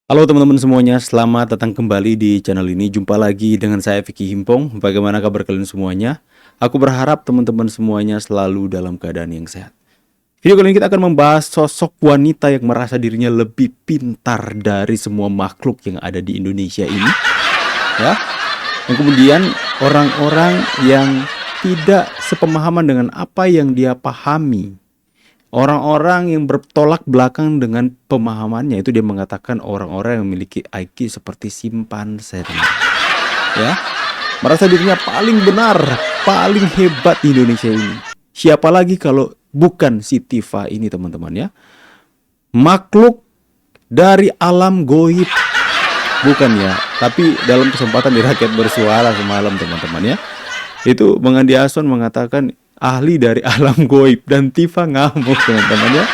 Halo teman-teman semuanya, selamat datang kembali di channel ini. Jumpa lagi dengan saya Vicky Himpong. Bagaimana kabar kalian semuanya? Aku berharap teman-teman semuanya selalu dalam keadaan yang sehat. Video kali ini kita akan membahas sosok wanita yang merasa dirinya lebih pintar dari semua makhluk yang ada di Indonesia ini. Ya. Dan kemudian orang-orang yang tidak sepemahaman dengan apa yang dia pahami. Orang-orang yang bertolak belakang dengan pemahamannya itu dia mengatakan orang-orang yang memiliki IQ seperti simpanse, ya, merasa dirinya paling benar, paling hebat di Indonesia ini. Siapa lagi kalau bukan si Tifa ini, teman-teman, ya, makhluk dari alam goib, bukan ya, tapi dalam kesempatan di Rakyat Bersuara semalam, teman-teman, ya, itu Bang Andi Aswan mengatakan ahli dari alam goib, dan Tifa ngamuk, teman-teman, ya.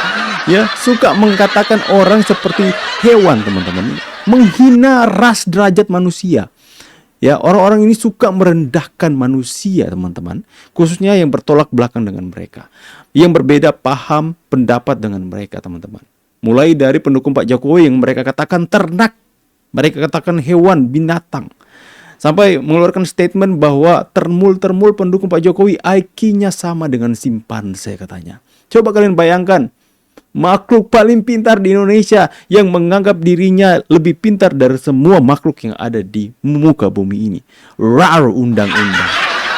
Ya, suka mengatakan orang seperti hewan, teman-teman. Menghina ras derajat manusia. Ya, orang-orang ini suka merendahkan manusia, teman-teman. Khususnya yang bertolak belakang dengan mereka. Yang berbeda paham pendapat dengan mereka, teman-teman. Mulai dari pendukung Pak Jokowi yang mereka katakan ternak. Mereka katakan hewan, binatang. Sampai mengeluarkan statement bahwa termul-termul pendukung Pak Jokowi IQ-nya sama dengan simpanse, katanya. Coba kalian bayangkan, makhluk paling pintar di Indonesia yang menganggap dirinya lebih pintar dari semua makhluk yang ada di muka bumi ini. Rar undang-undang,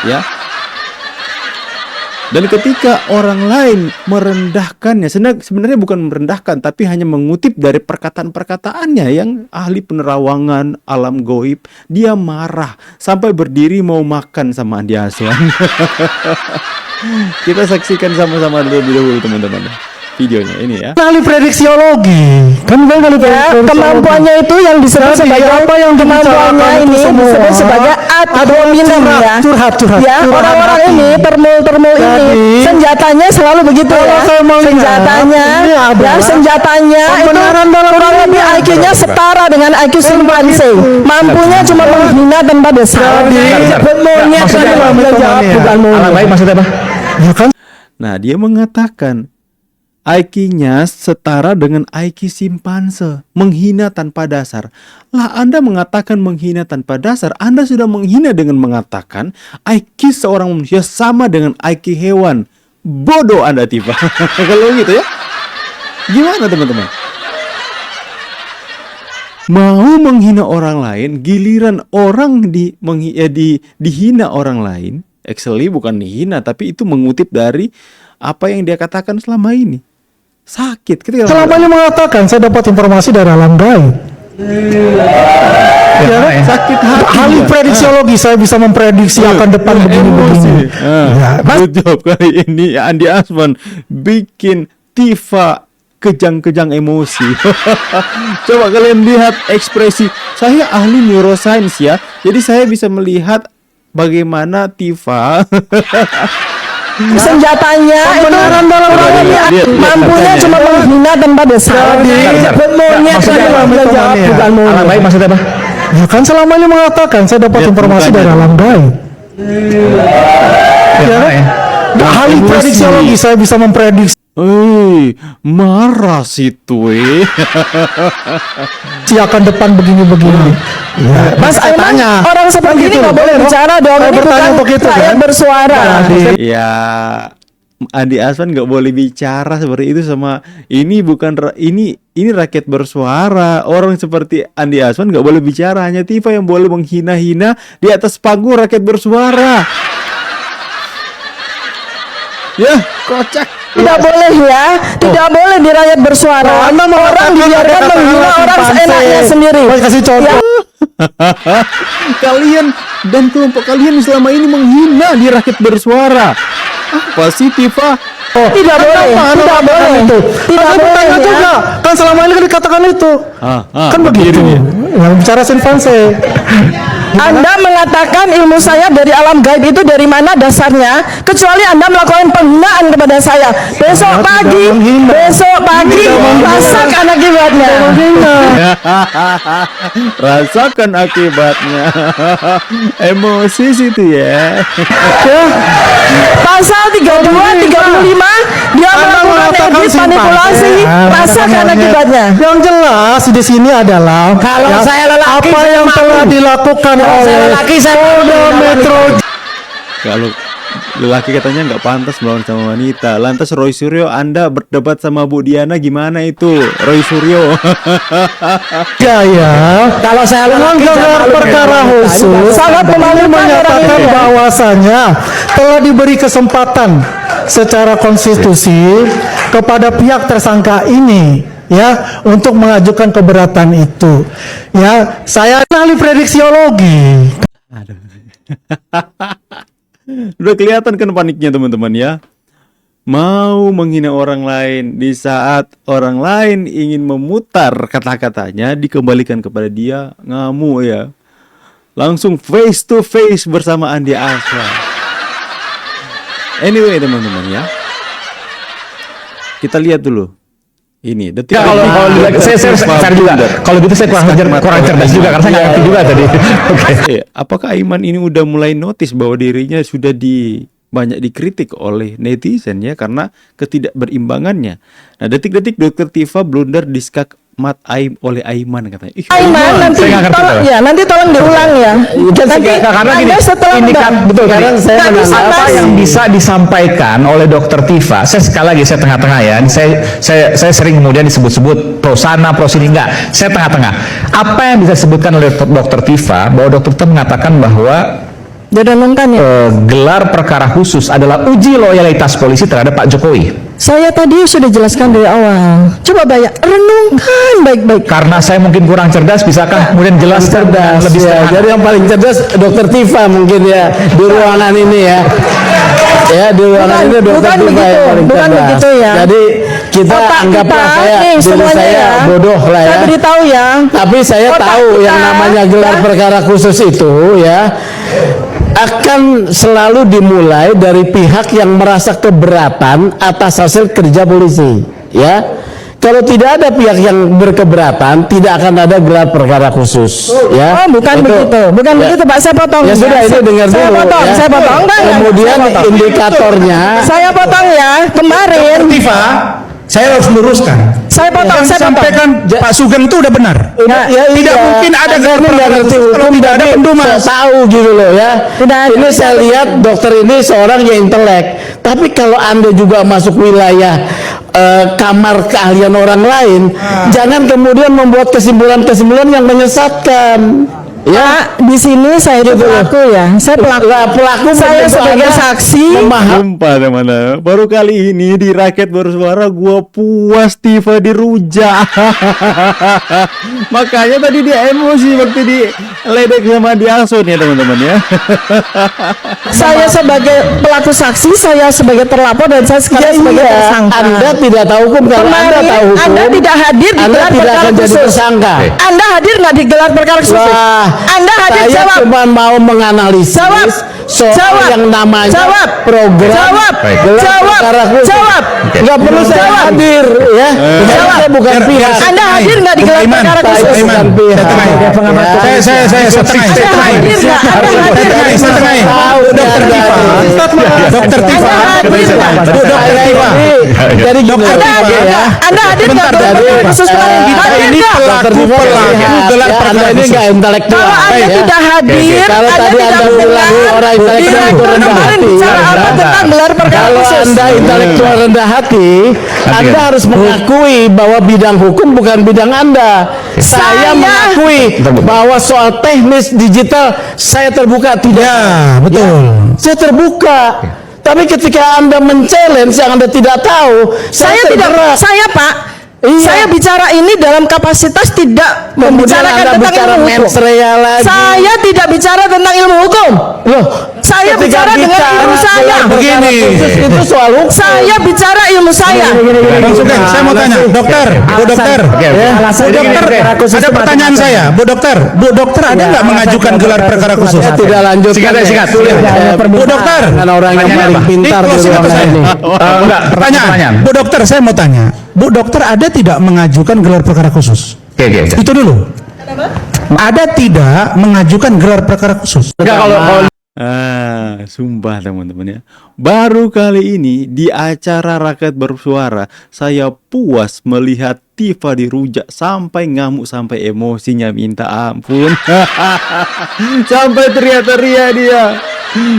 ya. Dan ketika orang lain merendahkannya, sebenarnya bukan merendahkan, tapi hanya mengutip dari perkataan-perkataannya yang ahli penerawangan alam goib, dia marah sampai berdiri mau makan sama Andi Aswan. Kita saksikan sama-sama dulu, teman-teman, videonya ini, ya. Ahli prediksiologi, kan bang ahli prediksiologi. Kemampuannya itu yang disebut sebagai apa yang kemampuannya ini disebut sebagai ad hominem, ya. Curhat. Ya, orang-orang ini termul ini senjatanya selalu begitu, ya. Senjatanya itu kurang lebih IQ-nya setara dengan IQ simpanse. Mampunya cuma menghina tanpa dasar. Bukan monyet. Maksudnya apa? Ya kan? Nah, dia mengatakan IQ-nya setara dengan IQ simpanse, menghina tanpa dasar. Lah, Anda mengatakan menghina tanpa dasar, Anda sudah menghina dengan mengatakan IQ seorang manusia sama dengan IQ hewan. Bodoh Anda, Tifa. Kalau gitu, ya. Gimana, teman-teman? Mau menghina orang lain, giliran orang dihina orang lain. Actually bukan dihina, tapi itu mengutip dari apa yang dia katakan selama ini. Sakit ketika Selama ini mengatakan saya dapat informasi dari alam gaib. ya, sakit hati. Ahli prediksiologi, saya bisa memprediksi akan depan begini-begini. Good job kali ini Andi Aswan bikin Tifa kejang-kejang emosi. Coba kalian lihat ekspresi. Saya ahli neuroscience, ya, jadi saya bisa melihat bagaimana Tifa Senjatanya itu mampunya cuma menghina tanpa dasar. Bukan monyet. Alam gaib maksudnya apa? Ya kan selama ini mengatakan saya dapat informasi dari alam gaib. Ahli prediksiologi, saya bisa memprediksi marah situ, akan depan begini-begini. Mas Aiman, orang seperti ini nggak boleh bicara dong. Ini bukan rakyat bersuara. Ya, Andi Aswan nggak boleh bicara seperti itu sama ini, bukan ini Rakyat Bersuara. Orang seperti Andi Aswan nggak boleh bicara, hanya Tifa yang boleh menghina-hina di atas panggung Rakyat Bersuara. Ya, kocak. Tidak boleh, ya, tidak boleh di Rakyat Bersuara. Orang dibiarkan menghina orang seenaknya sendiri. Kasih contoh. Kalian dan kelompok kalian selama ini menghina di Rakyat Bersuara. Apa sih, Tifa? Tidak boleh, tidak boleh itu. Tidak boleh, juga. Kan selama ini kan dikatakan itu. Kan begitu. Yang bicara simpanse. Anda mengatakan ilmu saya dari alam gaib, itu dari mana dasarnya? Kecuali Anda melakukan penghinaan kepada saya. Besok pagi rasakan akibatnya. Rasakan akibatnya. Emosi situ ya. Pasal 32, 35 dia melakukan edit manipulasi. Rasakan akibatnya. Yang jelas di sini adalah Kalau saya lelaki, apa saya yang malu. telah dilakukan Kalau saya oleh lelaki, saya malu. Polda Metro Kalau lelaki katanya nggak pantas melawan sama wanita. Lantas Roy Suryo, Anda berdebat sama Bu Diana gimana itu? Roy Suryo. Jaya Kalau saya dengan lelaki, saya gelar malu. perkara khusus Sangat memalukan menyatakan orang ini. bahwasanya telah diberi kesempatan secara konstitusi kepada pihak tersangka ini ya untuk mengajukan keberatan itu. Ya, saya ahli prediksiologi. Udah kelihatan kan paniknya teman-teman ya. Mau menghina orang lain di saat orang lain ingin memutar kata-katanya dikembalikan kepada dia, ngamuk ya. Langsung face to face bersama Andi Aswa. Anyway teman-teman ya. Kita lihat dulu. Ini detik. Ya, kalau saya juga. Kalau gitu saya kurang cerdas juga karena saya nggak ngerti juga tadi. Oke. Apakah Aiman ini udah mulai notice bahwa dirinya sudah banyak dikritik oleh netizen ya karena ketidakberimbangannya. Nah, detik-detik Dokter Tifa blunder di skakmat oleh Aiman katanya. Aiman, nanti Saya nggak ngerti, tolong Pak. ya, nanti tolong diulang ya. Nanti Karena gini, Anda setelah indikat betul tadi. nggak bisa Apa basi. yang bisa disampaikan oleh Dokter Tifa? Saya sekali lagi saya tengah-tengah ya. Saya sering kemudian disebut-sebut pro sana pro sini, enggak. Saya tengah-tengah. Apa yang bisa disebutkan oleh Dokter Tifa bahwa Dokter Tifa mengatakan bahwa Dia renungkan ya. gelar perkara khusus adalah uji loyalitas polisi terhadap Pak Jokowi. Saya tadi sudah jelaskan dari awal. Coba renungkan baik-baik. Karena saya mungkin kurang cerdas, bisakah kemudian jelas cerdas lebih ya. sederhana? Jadi yang paling cerdas Dokter Tifa mungkin ya di ruangan ini ya. Ya di ruangan ini Dokter bukan Tifa begitu, yang paling bukan cerdas. begitu ya. Jadi kita Otak anggaplah kita, saya nih, diri semuanya saya ya. bodoh lah Saya ya. beritahu ya. Tapi saya Otak tahu kita, yang namanya gelar ya. perkara khusus itu ya akan selalu dimulai dari pihak yang merasa keberatan atas hasil kerja polisi ya. Kalau tidak ada pihak yang berkeberatan, tidak akan ada gelar perkara khusus ya. Oh, bukan Itu- begitu. Bukan ya. begitu, Pak. Saya potong. Ya sudah, ini dengar saya dulu potong, ya. saya potong. Enggak, Kemudian saya potong. indikatornya Saya potong ya. Kemarin Tifa, saya harus meluruskan. saya potong, Yang saya potong. disampaikan Pak Sugeng itu udah benar. ya, Tidak iya. mungkin ada Anda gelar ini nggak perkara ngerti khusus kalau hukum, tidak ada tapi pendumas. saya tahu gitu loh ya. Tidak ada. Ini saya lihat dokter ini seorang yang intelek. Tapi kalau Anda juga masuk wilayah kamar keahlian orang lain, jangan kemudian membuat kesimpulan-kesimpulan yang menyesatkan. Ya, Pak, di sini saya itu pelaku ya. Saya pelaku. pelaku Saya begitu sebagai Anda saksi. Sumpah teman-teman, baru kali ini di Rakyat Bersuara gua puas Tifa dirujak. Makanya tadi dia emosi waktu di ledek sama Diason ya teman-teman ya. Saya sebagai pelaku saksi, saya sebagai terlapor, dan saya sekarang sebagai tersangka. Anda tidak tahu hukum. Kalau Anda Kemarin tahu hukum, Anda tidak hadir di Anda gelar tidak perkara akan jadi khusus. tersangka. Anda hadir nggak di gelar perkara khusus? Wah, Anda hadir, saya jawab. cuma mau menganalisis Jawab. soal Jawab. yang namanya Jawab. program Jawab. gelar Jawab. perkara khusus. Jawab. Nggak perlu saya Jawab. hadir ya. Saya bukan pihak. Anda hadir nggak di gelar Aiman, perkara Saya khusus? bukan pihak. Ya. Saya setengah. Anda hadir nggak? Anda hadir nggak? Setengah. Tahu Dokter dia Tifa. hadir. Dokter Tifa. Anda hadir nggak? Dokter Tifa. Jadi gini Anda Tifa, hadir ya. nggak? Anda hadir nggak gelar Jadi, perkara khusus kemarin? kita Hadir ini nggak? Dokter Tifa pelaku lihat, gelar ya, perkara Anda ini khusus. nggak intelektual. Kalau Anda ya. tidak hadir, Kalau Anda tadi tidak Anda bilang mendengar orang intelektual direktur rendah kemarin hati. bicara apa Ya. tentang gelar perkara Kalau khusus. Anda intelektual rendah hati, Anda harus mengakui bahwa bidang hukum bukan bidang Anda. Saya mengakui bahwa soal teknis digital saya terbuka tidak. Ya, betul. Saya terbuka. Tapi ketika Anda men-challenge yang Anda tidak tahu, Saya tidak, tergerak. saya Pak, Iya. Saya bicara ini dalam kapasitas tidak Kemudian membicarakan Anda tentang bicara ilmu hukum. mensrea lagi. Saya tidak bicara tentang ilmu hukum. Loh, Saya ketika bicara dengan ilmu saya. gelar perkara Begini. khusus itu soal hukum. Saya bicara ilmu saya. Bang Sugeng, saya mau tanya, dokter, Bu dokter, Ya. Alasan Bu dokter, perkara khusus ada itu pertanyaan macam-macam. saya, Bu dokter ada nggak mengajukan gelar perkara khusus? Saya tidak lanjutkan. Singkat, ya. singkat. Bu dokter, Dengan orang yang Pertanyaan paling apa? pintar di Close ruangan itu saya. ini. Enggak, pertanyaan. Bu dokter, saya mau tanya, Bu dokter ada tidak mengajukan gelar perkara khusus? Oke. Itu dulu. Ada tidak mengajukan gelar perkara khusus? Enggak, kalau Sumpah teman-teman ya. Baru kali ini di acara Rakyat Bersuara saya puas melihat Tifa dirujak sampai ngamuk, sampai emosinya minta ampun. Sampai teriak-teriak dia.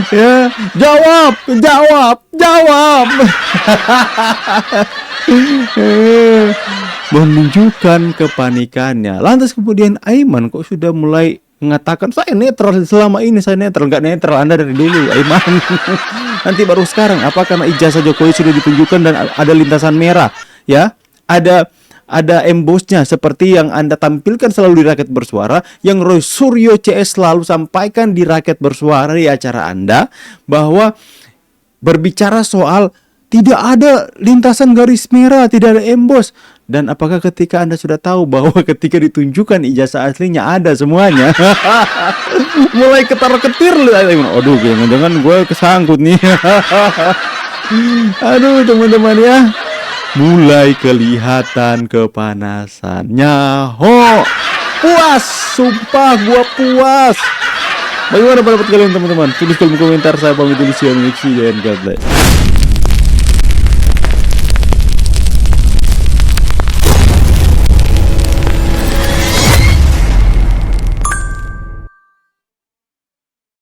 Ya, jawab. Menunjukkan kepanikannya. Lantas kemudian Aiman kok sudah mulai mengatakan saya netral, selama ini saya netral. Nggak netral, Anda dari dulu Aiman. Nanti baru sekarang apa karena ijazah Jokowi sudah ditunjukkan dan ada lintasan merah ya, ada embosnya seperti yang Anda tampilkan selalu di Rakyat Bersuara, yang Roy Suryo CS selalu sampaikan di Rakyat Bersuara di acara Anda, bahwa berbicara soal tidak ada lintasan garis merah, tidak ada embos. Dan apakah ketika Anda sudah tahu bahwa ketika ditunjukkan ijazah aslinya ada semuanya? Mulai ketar-ketir lu. Aduh, jangan-jangan gue kesangkut nih. Aduh, teman-teman ya. Mulai kelihatan kepanasannya. Puas, sumpah gua puas. Bagaimana pendapat kalian teman-teman? Tulis kolom komentar, saya pamit dulu, see you next video and God bless.